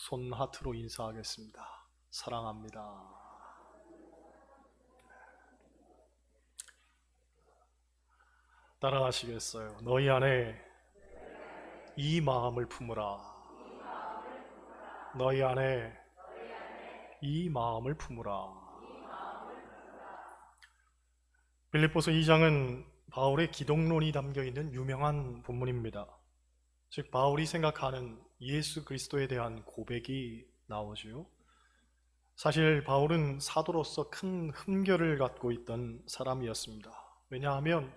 손하트로 인사하겠습니다. 사랑합니다. 따라하시겠어요? 너희 안에 이 마음을 품으라. 너희 안에 이 마음을 품으라. 빌립보서 2장은 바울의 기독론이 담겨있는 유명한 본문입니다. 즉 바울이 생각하는 예수 그리스도에 대한 고백이 나오죠. 사실 바울은 사도로서 큰 흠결을 갖고 있던 사람이었습니다. 왜냐하면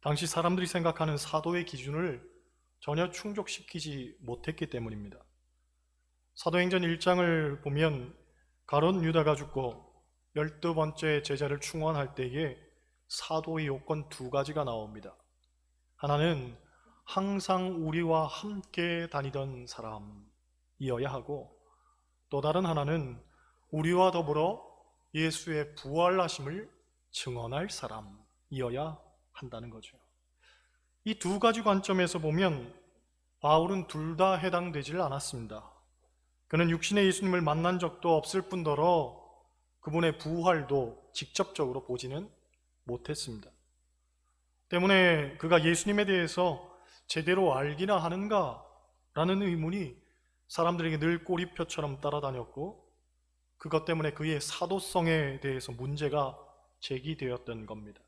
당시 사람들이 생각하는 사도의 기준을 전혀 충족시키지 못했기 때문입니다. 사도행전 1장을 보면 가룟 유다가 죽고 12번째 제자를 충원할 때에 사도의 요건 두 가지가 나옵니다. 하나는 항상 우리와 함께 다니던 사람이어야 하고, 또 다른 하나는 우리와 더불어 예수의 부활하심을 증언할 사람이어야 한다는 거죠. 이 두 가지 관점에서 보면 바울은 둘 다 해당되질 않았습니다. 그는 육신의 예수님을 만난 적도 없을 뿐더러 그분의 부활도 직접적으로 보지는 못했습니다. 때문에 그가 예수님에 대해서 제대로 알기나 하는가 라는 의문이 사람들에게 늘 꼬리표처럼 따라다녔고, 그것 때문에 그의 사도성에 대해서 문제가 제기되었던 겁니다.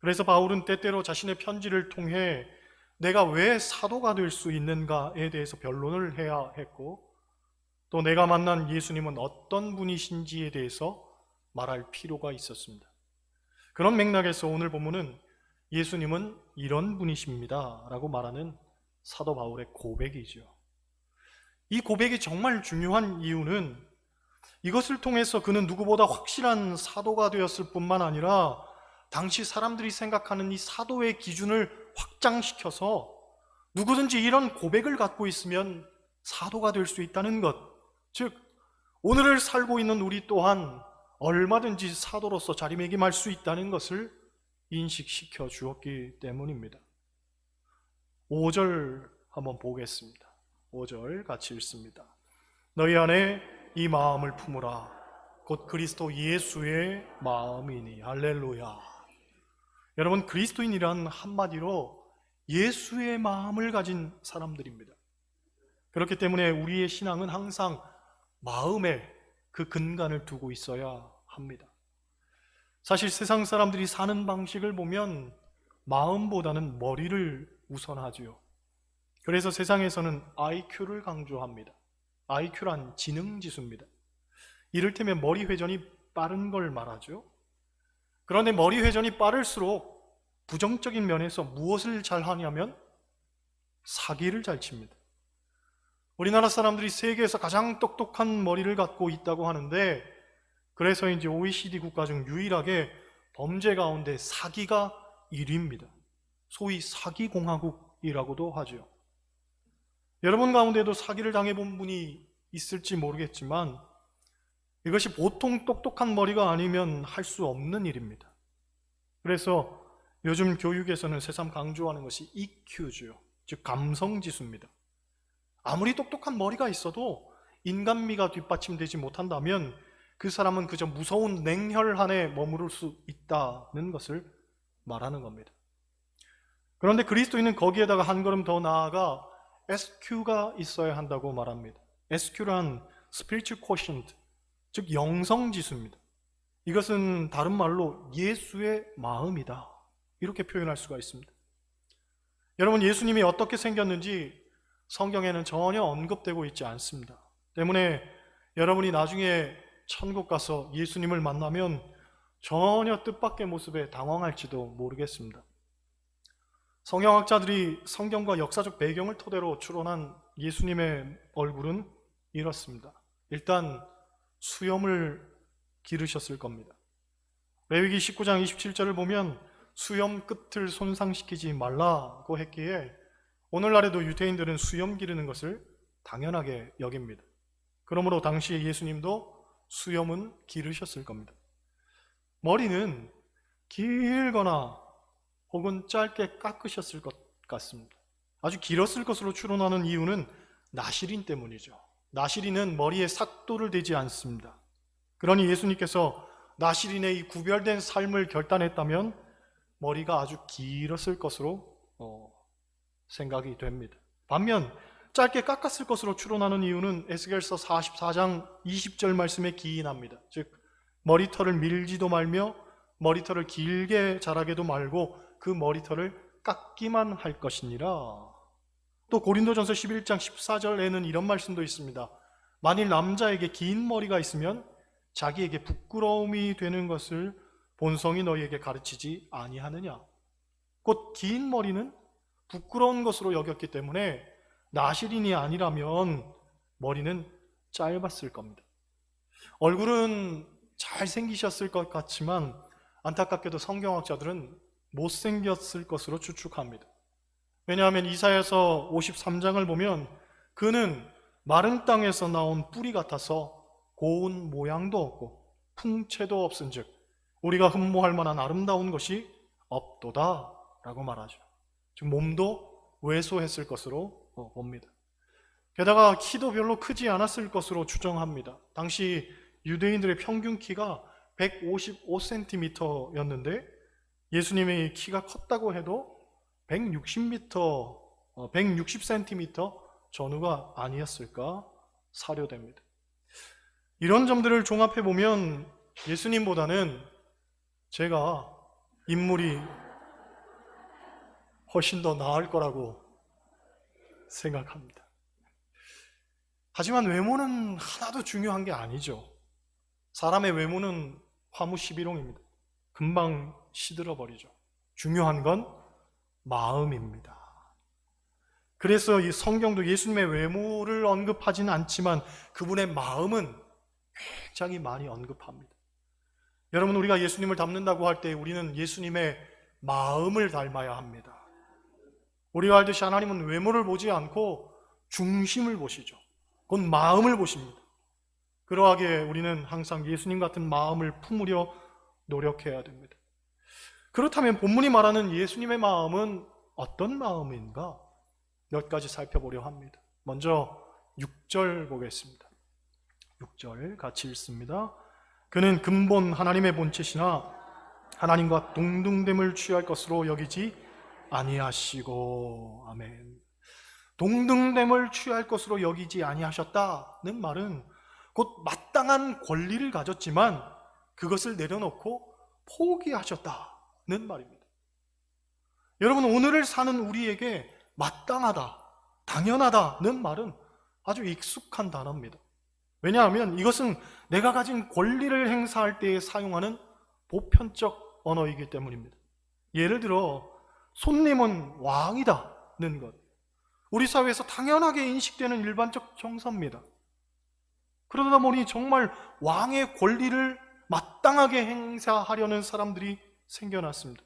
그래서 바울은 때때로 자신의 편지를 통해 내가 왜 사도가 될 수 있는가에 대해서 변론을 해야 했고, 또 내가 만난 예수님은 어떤 분이신지에 대해서 말할 필요가 있었습니다. 그런 맥락에서 오늘 본문은 예수님은 이런 분이십니다 라고 말하는 사도 바울의 고백이죠. 이 고백이 정말 중요한 이유는 이것을 통해서 그는 누구보다 확실한 사도가 되었을 뿐만 아니라 당시 사람들이 생각하는 이 사도의 기준을 확장시켜서 누구든지 이런 고백을 갖고 있으면 사도가 될 수 있다는 것, 즉 오늘을 살고 있는 우리 또한 얼마든지 사도로서 자리매김할 수 있다는 것을 인식시켜 주었기 때문입니다. 5절 한번 보겠습니다. 5절 같이 읽습니다. 너희 안에 이 마음을 품으라. 곧 그리스도 예수의 마음이니. 할렐루야. 여러분, 그리스도인이란 한마디로 예수의 마음을 가진 사람들입니다. 그렇기 때문에 우리의 신앙은 항상 마음에 그 근간을 두고 있어야 합니다. 사실 세상 사람들이 사는 방식을 보면 마음보다는 머리를 우선하지요. 그래서 세상에서는 IQ를 강조합니다. IQ란 지능지수입니다. 이를테면 머리 회전이 빠른 걸 말하죠. 그런데 머리 회전이 빠를수록 부정적인 면에서 무엇을 잘 하냐면 사기를 잘 칩니다. 우리나라 사람들이 세계에서 가장 똑똑한 머리를 갖고 있다고 하는데, 그래서 이제 OECD 국가 중 유일하게 범죄 가운데 사기가 1위입니다. 소위 사기공화국이라고도 하죠. 여러분 가운데도 사기를 당해본 분이 있을지 모르겠지만 이것이 보통 똑똑한 머리가 아니면 할 수 없는 일입니다. 그래서 요즘 교육에서는 새삼 강조하는 것이 EQ죠. 즉 감성지수입니다. 아무리 똑똑한 머리가 있어도 인간미가 뒷받침되지 못한다면 그 사람은 그저 무서운 냉혈 안에 머무를 수 있다는 것을 말하는 겁니다. 그런데 그리스도인은 거기에다가 한 걸음 더 나아가 SQ가 있어야 한다고 말합니다. SQ란 Spiritual Quotient, 즉 영성지수입니다. 이것은 다른 말로 예수의 마음이다, 이렇게 표현할 수가 있습니다. 여러분, 예수님이 어떻게 생겼는지 성경에는 전혀 언급되고 있지 않습니다. 때문에 여러분이 나중에 천국 가서 예수님을 만나면 전혀 뜻밖의 모습에 당황할지도 모르겠습니다. 성경학자들이 성경과 역사적 배경을 토대로 추론한 예수님의 얼굴은 이렇습니다. 일단 수염을 기르셨을 겁니다. 레위기 19장 27절을 보면 수염 끝을 손상시키지 말라고 했기에 오늘날에도 유대인들은 수염 기르는 것을 당연하게 여깁니다. 그러므로 당시에 예수님도 수염은 기르셨을 겁니다. 머리는 길거나 혹은 짧게 깎으셨을 것 같습니다. 아주 길었을 것으로 추론하는 이유는 나시린 때문이죠. 나시린은 머리에 삭도를 대지 않습니다. 그러니 예수님께서 나시린의 이 구별된 삶을 결단했다면 머리가 아주 길었을 것으로 생각이 됩니다. 반면 짧게 깎았을 것으로 추론하는 이유는 에스겔서 44장 20절 말씀에 기인합니다. 즉 머리털을 밀지도 말며 머리털을 길게 자라게도 말고 그 머리털을 깎기만 할 것이니라. 또 고린도전서 11장 14절에는 이런 말씀도 있습니다. 만일 남자에게 긴 머리가 있으면 자기에게 부끄러움이 되는 것을 본성이 너희에게 가르치지 아니하느냐. 곧 긴 머리는 부끄러운 것으로 여겼기 때문에 나시린이 아니라면 머리는 짧았을 겁니다. 얼굴은 잘생기셨을 것 같지만 안타깝게도 성경학자들은 못생겼을 것으로 추측합니다. 왜냐하면 이사야서 53장을 보면 그는 마른 땅에서 나온 뿌리 같아서 고운 모양도 없고 풍채도 없은즉 우리가 흠모할 만한 아름다운 것이 없도다 라고 말하죠. 즉 몸도 왜소했을 것으로 봅니다. 게다가 키도 별로 크지 않았을 것으로 추정합니다. 당시 유대인들의 평균 키가 155cm였는데 예수님의 키가 컸다고 해도 160cm 전후가 아니었을까 사료됩니다. 이런 점들을 종합해보면 예수님보다는 제가 인물이 훨씬 더 나을 거라고 생각합니다. 하지만 외모는 하나도 중요한 게 아니죠. 사람의 외모는 화무 11홍입니다. 금방 시들어버리죠. 중요한 건 마음입니다. 그래서 이 성경도 예수님의 외모를 언급하지는 않지만 그분의 마음은 굉장히 많이 언급합니다. 여러분, 우리가 예수님을 닮는다고 할 때 우리는 예수님의 마음을 닮아야 합니다. 우리가 알듯이 하나님은 외모를 보지 않고 중심을 보시죠. 곧 마음을 보십니다. 그러하게 우리는 항상 예수님 같은 마음을 품으려 노력해야 됩니다. 그렇다면 본문이 말하는 예수님의 마음은 어떤 마음인가? 몇 가지 살펴보려 합니다. 먼저 6절 보겠습니다. 6절 같이 읽습니다. 그는 근본 하나님의 본체시나 하나님과 동등됨을 취할 것으로 여기지 아니하시고. 아멘. 동등됨을 취할 것으로 여기지 아니하셨다는 말은 곧 마땅한 권리를 가졌지만 그것을 내려놓고 포기하셨다는 말입니다. 여러분, 오늘을 사는 우리에게 마땅하다, 당연하다는 말은 아주 익숙한 단어입니다. 왜냐하면 이것은 내가 가진 권리를 행사할 때에 사용하는 보편적 언어이기 때문입니다. 예를 들어 손님은 왕이다는 것, 우리 사회에서 당연하게 인식되는 일반적 정서입니다. 그러다 보니 정말 왕의 권리를 마땅하게 행사하려는 사람들이 생겨났습니다.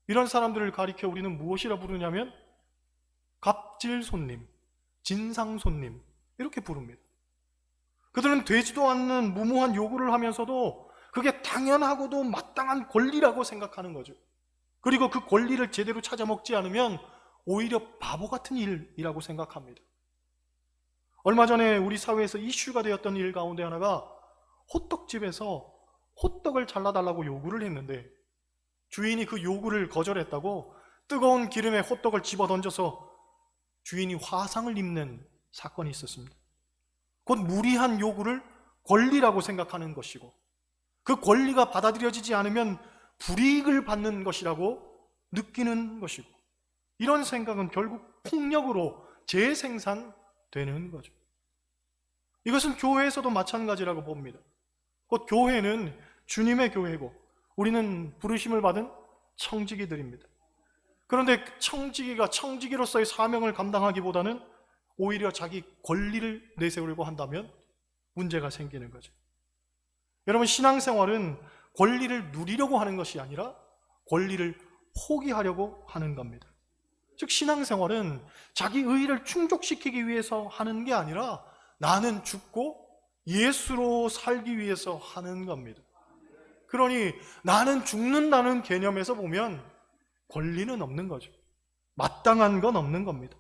이런 사람들을 가리켜 우리는 무엇이라 부르냐면 갑질 손님, 진상 손님 이렇게 부릅니다. 그들은 되지도 않는 무모한 요구를 하면서도 그게 당연하고도 마땅한 권리라고 생각하는 거죠. 그리고 그 권리를 제대로 찾아먹지 않으면 오히려 바보 같은 일이라고 생각합니다. 얼마 전에 우리 사회에서 이슈가 되었던 일 가운데 하나가 호떡집에서 호떡을 잘라달라고 요구를 했는데 주인이 그 요구를 거절했다고 뜨거운 기름에 호떡을 집어던져서 주인이 화상을 입는 사건이 있었습니다. 곧 무리한 요구를 권리라고 생각하는 것이고 그 권리가 받아들여지지 않으면 불이익을 받는 것이라고 느끼는 것이고 이런 생각은 결국 폭력으로 재생산되는 거죠. 이것은 교회에서도 마찬가지라고 봅니다. 곧 교회는 주님의 교회고 우리는 부르심을 받은 청지기들입니다. 그런데 청지기가 청지기로서의 사명을 감당하기보다는 오히려 자기 권리를 내세우려고 한다면 문제가 생기는 거죠. 여러분, 신앙생활은 권리를 누리려고 하는 것이 아니라 권리를 포기하려고 하는 겁니다. 즉 신앙생활은 자기 의의를 충족시키기 위해서 하는 게 아니라 나는 죽고 예수로 살기 위해서 하는 겁니다. 그러니 나는 죽는다는 개념에서 보면 권리는 없는 거죠. 마땅한 건 없는 겁니다.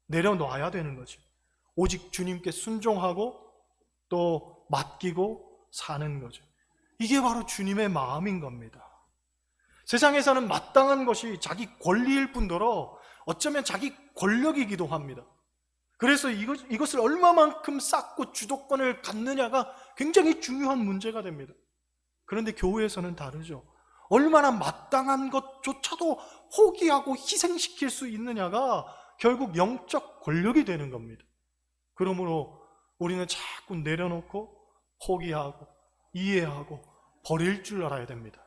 내려놔야 되는 거죠. 오직 주님께 순종하고 또 맡기고 사는 거죠. 이게 바로 주님의 마음인 겁니다. 세상에서는 마땅한 것이 자기 권리일 뿐더러 어쩌면 자기 권력이기도 합니다. 그래서 이것을 얼마만큼 쌓고 주도권을 갖느냐가 굉장히 중요한 문제가 됩니다. 그런데 교회에서는 다르죠. 얼마나 마땅한 것조차도 포기하고 희생시킬 수 있느냐가 결국 영적 권력이 되는 겁니다. 그러므로 우리는 자꾸 내려놓고 포기하고 이해하고 버릴 줄 알아야 됩니다.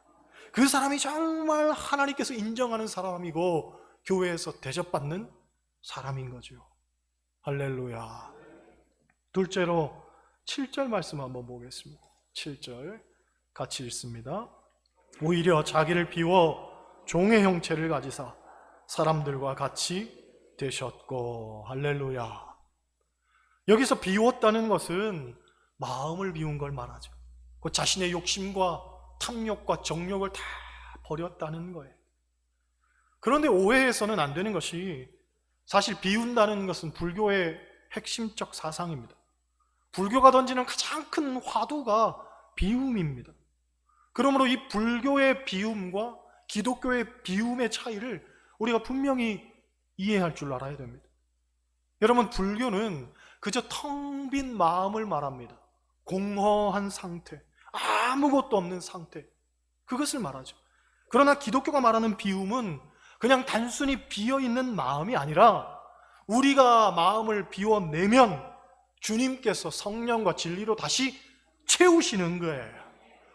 그 사람이 정말 하나님께서 인정하는 사람이고 교회에서 대접받는 사람인 거죠. 할렐루야. 둘째로 7절 말씀 한번 보겠습니다. 7절 같이 읽습니다. 오히려 자기를 비워 종의 형체를 가지사 사람들과 같이 되셨고. 할렐루야. 여기서 비웠다는 것은 마음을 비운 걸 말하죠. 그 자신의 욕심과 탐욕과 정욕을 다 버렸다는 거예요. 그런데 오해해서는 안 되는 것이, 사실 비운다는 것은 불교의 핵심적 사상입니다. 불교가 던지는 가장 큰 화두가 비움입니다. 그러므로 이 불교의 비움과 기독교의 비움의 차이를 우리가 분명히 이해할 줄 알아야 됩니다. 여러분, 불교는 그저 텅 빈 마음을 말합니다. 공허한 상태, 아무것도 없는 상태, 그것을 말하죠. 그러나 기독교가 말하는 비움은 그냥 단순히 비어있는 마음이 아니라 우리가 마음을 비워내면 주님께서 성령과 진리로 다시 채우시는 거예요.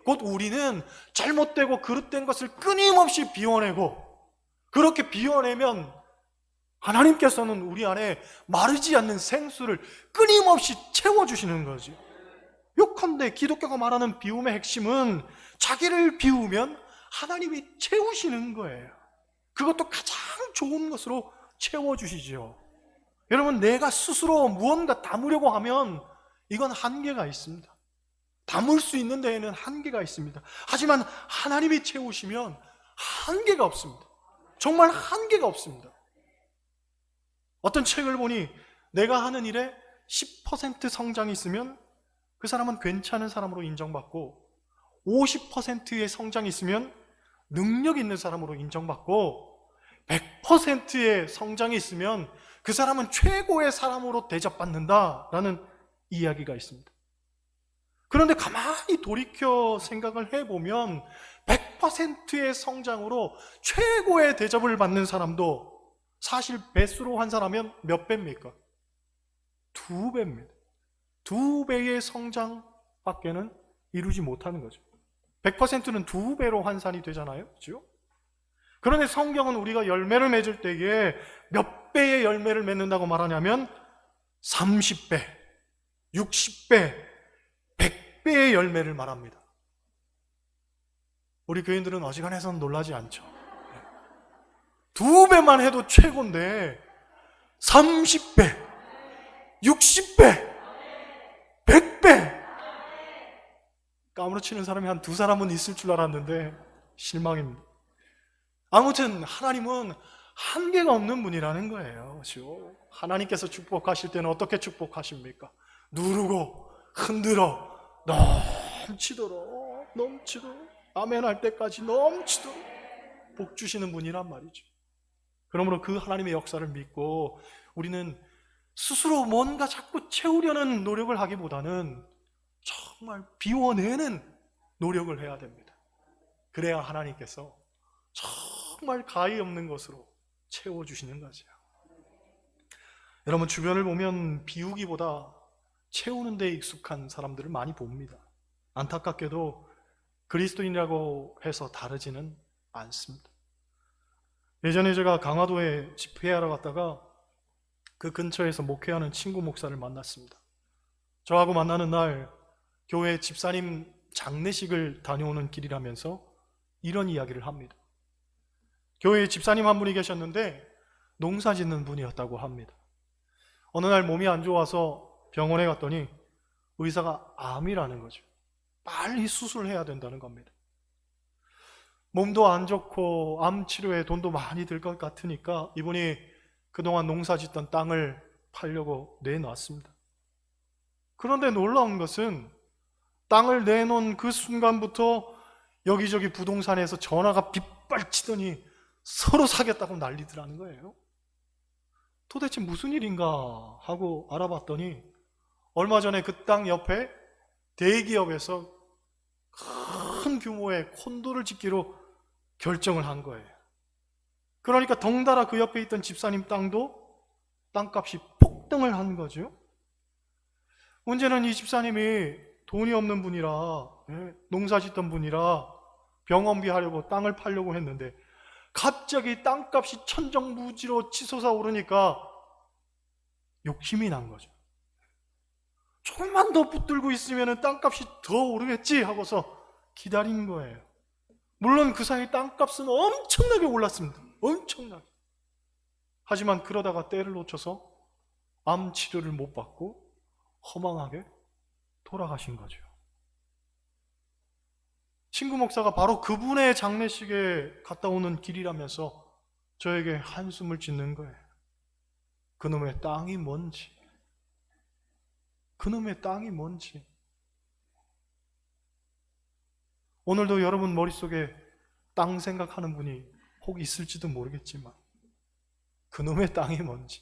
곧 우리는 잘못되고 그릇된 것을 끊임없이 비워내고, 그렇게 비워내면 하나님께서는 우리 안에 마르지 않는 생수를 끊임없이 채워주시는 거죠. 요컨대 기독교가 말하는 비움의 핵심은 자기를 비우면 하나님이 채우시는 거예요. 그것도 가장 좋은 것으로 채워주시죠. 여러분, 내가 스스로 무언가 담으려고 하면 이건 한계가 있습니다. 담을 수 있는 데에는 한계가 있습니다. 하지만 하나님이 채우시면 한계가 없습니다. 정말 한계가 없습니다. 어떤 책을 보니 내가 하는 일에 10% 성장이 있으면 그 사람은 괜찮은 사람으로 인정받고, 50%의 성장이 있으면 능력 있는 사람으로 인정받고, 100%의 성장이 있으면 그 사람은 최고의 사람으로 대접받는다라는 이야기가 있습니다. 그런데 가만히 돌이켜 생각을 해보면 100%의 성장으로 최고의 대접을 받는 사람도 사실 배수로 환산하면 몇 배입니까? 2배입니다. 2배의 성장밖에는 이루지 못하는 거죠. 100%는 2배로 환산이 되잖아요. 그렇죠? 그런데 성경은 우리가 열매를 맺을 때에 몇 배의 열매를 맺는다고 말하냐면 30배, 60배, 100배의 열매를 말합니다. 우리 교인들은 어지간해서는 놀라지 않죠. 2배만 해도 최고인데 30배, 60배, 100배, 까무러치는 사람이 한 2사람은 있을 줄 알았는데 실망입니다. 아무튼 하나님은 한계가 없는 분이라는 거예요. 그렇죠? 하나님께서 축복하실 때는 어떻게 축복하십니까? 누르고 흔들어 넘치도록 아멘 할 때까지 넘치도록 복 주시는 분이란 말이죠. 그러므로 그 하나님의 역사를 믿고 우리는 스스로 뭔가 자꾸 채우려는 노력을 하기보다는 정말 비워내는 노력을 해야 됩니다. 그래야 하나님께서 정말 가히 없는 것으로 채워주시는 거죠. 여러분, 주변을 보면 비우기보다 채우는 데 익숙한 사람들을 많이 봅니다. 안타깝게도 그리스도인이라고 해서 다르지는 않습니다. 예전에 제가 강화도에 집회하러 갔다가 그 근처에서 목회하는 친구 목사를 만났습니다. 저하고 만나는 날 교회 집사님 장례식을 다녀오는 길이라면서 이런 이야기를 합니다. 교회에 집사님 한 분이 계셨는데 농사 짓는 분이었다고 합니다. 어느 날 몸이 안 좋아서 병원에 갔더니 의사가 암이라는 거죠. 빨리 수술해야 된다는 겁니다. 몸도 안 좋고 암 치료에 돈도 많이 들 것 같으니까 이분이 그동안 농사 짓던 땅을 팔려고 내놨습니다. 그런데 놀라운 것은 땅을 내놓은 그 순간부터 여기저기 부동산에서 전화가 빗발치더니 서로 사겠다고 난리더라는 거예요. 도대체 무슨 일인가 하고 알아봤더니 얼마 전에 그 땅 옆에 대기업에서 큰 규모의 콘도를 짓기로 결정을 한 거예요. 그러니까 덩달아 그 옆에 있던 집사님 땅도 땅값이 폭등을 한 거죠. 문제는 이 집사님이 돈이 없는 분이라, 농사 짓던 분이라 병원비 하려고 땅을 팔려고 했는데 갑자기 땅값이 천정부지로 치솟아 오르니까 욕심이 난 거죠. 조금만 더 붙들고 있으면 땅값이 더 오르겠지 하고서 기다린 거예요. 물론 그 사이 땅값은 엄청나게 올랐습니다. 엄청나게. 하지만 그러다가 때를 놓쳐서 암 치료를 못 받고 허망하게 돌아가신 거죠. 친구 목사가 바로 그분의 장례식에 갔다 오는 길이라면서 저에게 한숨을 짓는 거예요. 그놈의 땅이 뭔지, 그놈의 땅이 뭔지. 오늘도 여러분 머릿속에 땅 생각하는 분이 혹 있을지도 모르겠지만 그놈의 땅이 뭔지.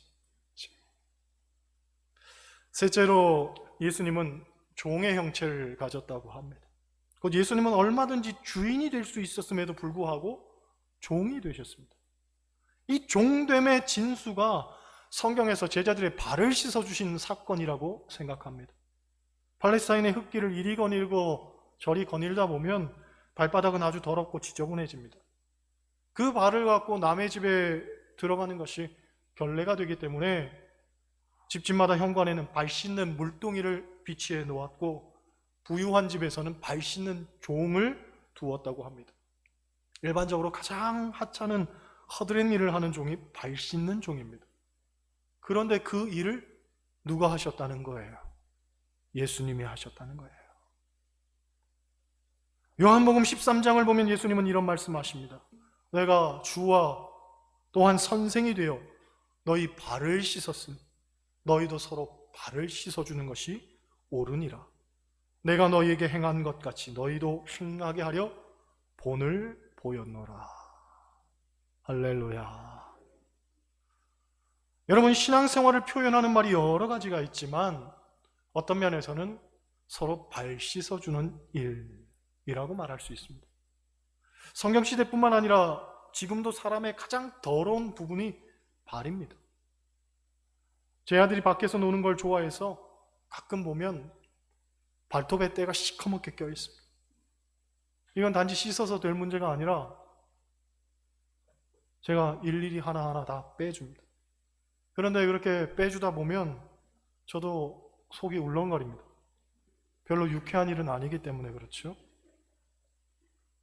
셋째로 예수님은 종의 형체를 가졌다고 합니다. 곧 예수님은 얼마든지 주인이 될 수 있었음에도 불구하고 종이 되셨습니다. 이 종됨의 진수가 성경에서 제자들의 발을 씻어주신 사건이라고 생각합니다. 팔레스타인의 흙길을 이리 거닐고 저리 거닐다 보면 발바닥은 아주 더럽고 지저분해집니다. 그 발을 갖고 남의 집에 들어가는 것이 결례가 되기 때문에 집집마다 현관에는 발 씻는 물동이를 비치해 놓았고 부유한 집에서는 발 씻는 종을 두었다고 합니다. 일반적으로 가장 하찮은 허드렛 일을 하는 종이 발 씻는 종입니다. 그런데 그 일을 누가 하셨다는 거예요? 예수님이 하셨다는 거예요. 요한복음 13장을 보면 예수님은 이런 말씀하십니다. 내가 주와 또한 선생이 되어 너희 발을 씻었으니 너희도 서로 발을 씻어주는 것이 옳으니라. 내가 너희에게 행한 것 같이 너희도 행하게 하려 본을 보였노라. 할렐루야. 여러분, 신앙생활을 표현하는 말이 여러 가지가 있지만 어떤 면에서는 서로 발 씻어주는 일이라고 말할 수 있습니다. 성경시대뿐만 아니라 지금도 사람의 가장 더러운 부분이 발입니다. 제 아들이 밖에서 노는 걸 좋아해서 가끔 보면 발톱에 때가 시커멓게 껴 있습니다. 이건 단지 씻어서 될 문제가 아니라 제가 일일이 하나하나 다 빼줍니다. 그런데 그렇게 빼주다 보면 저도 속이 울렁거립니다. 별로 유쾌한 일은 아니기 때문에 그렇죠.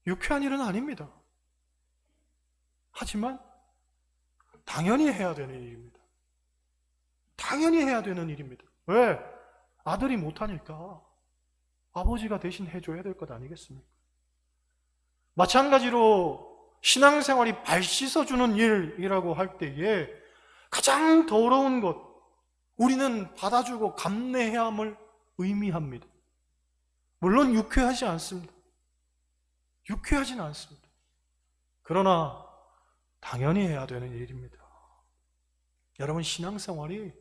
유쾌한 일은 아닙니다. 하지만 당연히 해야 되는 일입니다. 당연히 해야 되는 일입니다. 왜? 아들이 못하니까 아버지가 대신 해줘야 될 것 아니겠습니까? 마찬가지로 신앙생활이 발 씻어주는 일이라고 할 때에 가장 더러운 것, 우리는 받아주고 감내해야 함을 의미합니다. 물론 유쾌하지 않습니다. 유쾌하진 않습니다. 그러나 당연히 해야 되는 일입니다. 여러분, 신앙생활이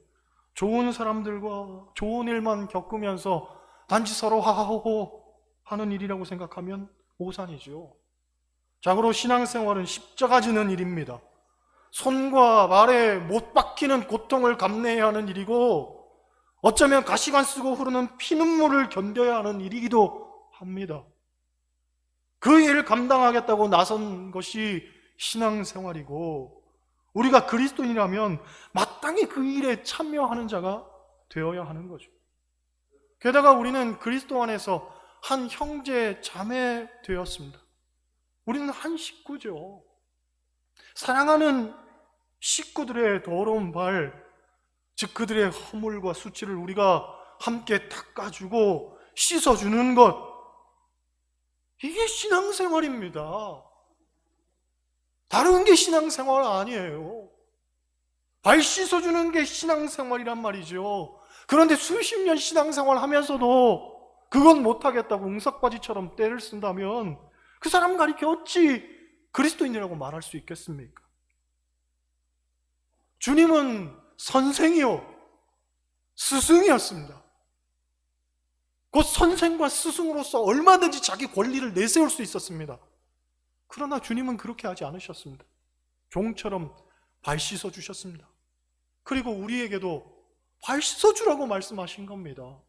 좋은 사람들과 좋은 일만 겪으면서 단지 서로 하하호호 하는 일이라고 생각하면 오산이죠. 자고로 신앙생활은 십자가 지는 일입니다. 손과 발에 못 박히는 고통을 감내해야 하는 일이고 어쩌면 가시관 쓰고 흐르는 피눈물을 견뎌야 하는 일이기도 합니다. 그 일을 감당하겠다고 나선 것이 신앙생활이고 우리가 그리스도인이라면 마땅히 그 일에 참여하는 자가 되어야 하는 거죠. 게다가 우리는 그리스도 안에서 한 형제 자매 되었습니다. 우리는 한 식구죠. 사랑하는 식구들의 더러운 발, 즉 그들의 허물과 수치를 우리가 함께 닦아주고 씻어주는 것, 이게 신앙생활입니다. 다른 게 신앙생활 아니에요. 발 씻어주는 게 신앙생활이란 말이죠. 그런데 수십 년 신앙생활 하면서도 그건 못하겠다고 웅석바지처럼 떼를 쓴다면 그 사람 가리켜 어찌 그리스도인이라고 말할 수 있겠습니까? 주님은 선생이요 스승이었습니다. 곧 선생과 스승으로서 얼마든지 자기 권리를 내세울 수 있었습니다. 그러나 주님은 그렇게 하지 않으셨습니다. 종처럼 발 씻어 주셨습니다. 그리고 우리에게도 발 씻어 주라고 말씀하신 겁니다.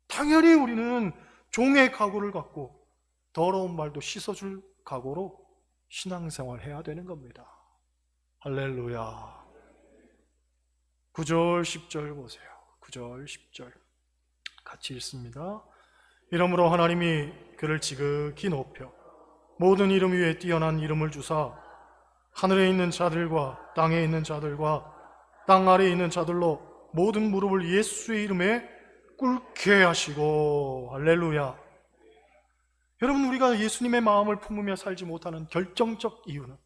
당연히 우리는 종의 각오를 갖고 더러운 발도 씻어줄 각오로 신앙생활 해야 되는 겁니다. 할렐루야. 9절 10절 보세요. 9절 10절 같이 읽습니다. 이러므로 하나님이 그를 지극히 높여 모든 이름 위에 뛰어난 이름을 주사 하늘에 있는 자들과 땅에 있는 자들과 땅 아래에 있는 자들로 모든 무릎을 예수의 이름에 꿇게 하시고. 할렐루야. 여러분, 우리가 예수님의 마음을 품으며 살지 못하는 결정적 이유는,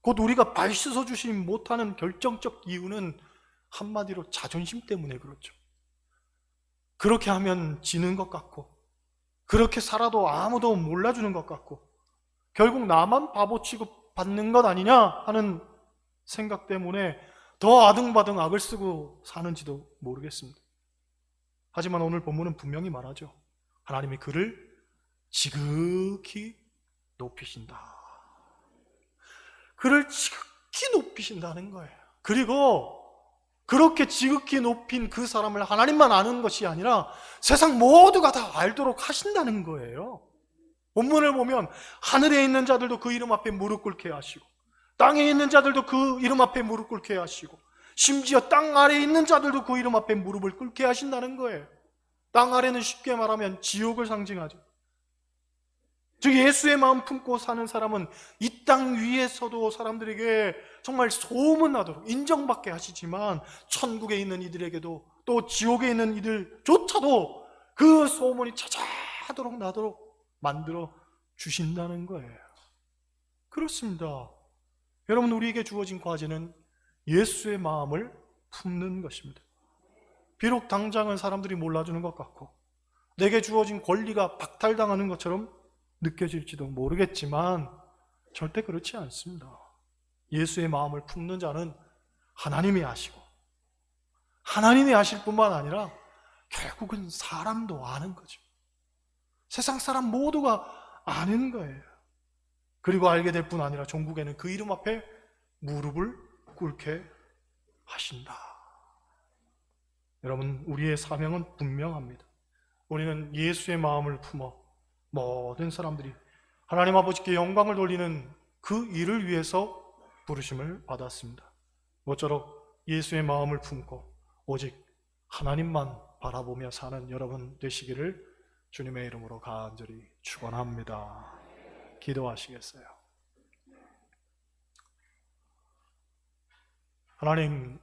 곧 우리가 발 씻어주지 못하는 결정적 이유는 한마디로 자존심 때문에 그렇죠. 그렇게 하면 지는 것 같고, 그렇게 살아도 아무도 몰라주는 것 같고, 결국 나만 바보 취급받는 것 아니냐 하는 생각 때문에 더 아등바등 악을 쓰고 사는지도 모르겠습니다. 하지만 오늘 본문은 분명히 말하죠. 하나님이 그를 지극히 높이신다. 그를 지극히 높이신다는 거예요. 그리고 그렇게 지극히 높인 그 사람을 하나님만 아는 것이 아니라 세상 모두가 다 알도록 하신다는 거예요. 본문을 보면 하늘에 있는 자들도 그 이름 앞에 무릎 꿇게 하시고, 땅에 있는 자들도 그 이름 앞에 무릎 꿇게 하시고, 심지어 땅 아래에 있는 자들도 그 이름 앞에 무릎을 꿇게 하신다는 거예요. 땅 아래는 쉽게 말하면 지옥을 상징하죠. 즉 예수의 마음 품고 사는 사람은 이 땅 위에서도 사람들에게 정말 소문나도록 인정받게 하시지만, 천국에 있는 이들에게도 또 지옥에 있는 이들조차도 그 소문이 자자하도록 나도록 만들어 주신다는 거예요. 그렇습니다. 여러분, 우리에게 주어진 과제는 예수의 마음을 품는 것입니다. 비록 당장은 사람들이 몰라주는 것 같고 내게 주어진 권리가 박탈당하는 것처럼 느껴질지도 모르겠지만 절대 그렇지 않습니다. 예수의 마음을 품는 자는 하나님이 아시고, 하나님이 아실 뿐만 아니라 결국은 사람도 아는 거죠. 세상 사람 모두가 아는 거예요. 그리고 알게 될 뿐 아니라 종국에는 그 이름 앞에 무릎을 꿇게 하신다. 여러분, 우리의 사명은 분명합니다. 우리는 예수의 마음을 품어 모든 사람들이 하나님 아버지께 영광을 돌리는 그 일을 위해서 부르심을 받았습니다. 모쪼록 예수의 마음을 품고 오직 하나님만 바라보며 사는 여러분 되시기를 주님의 이름으로 간절히 축원합니다. 기도하시겠어요? 하나님,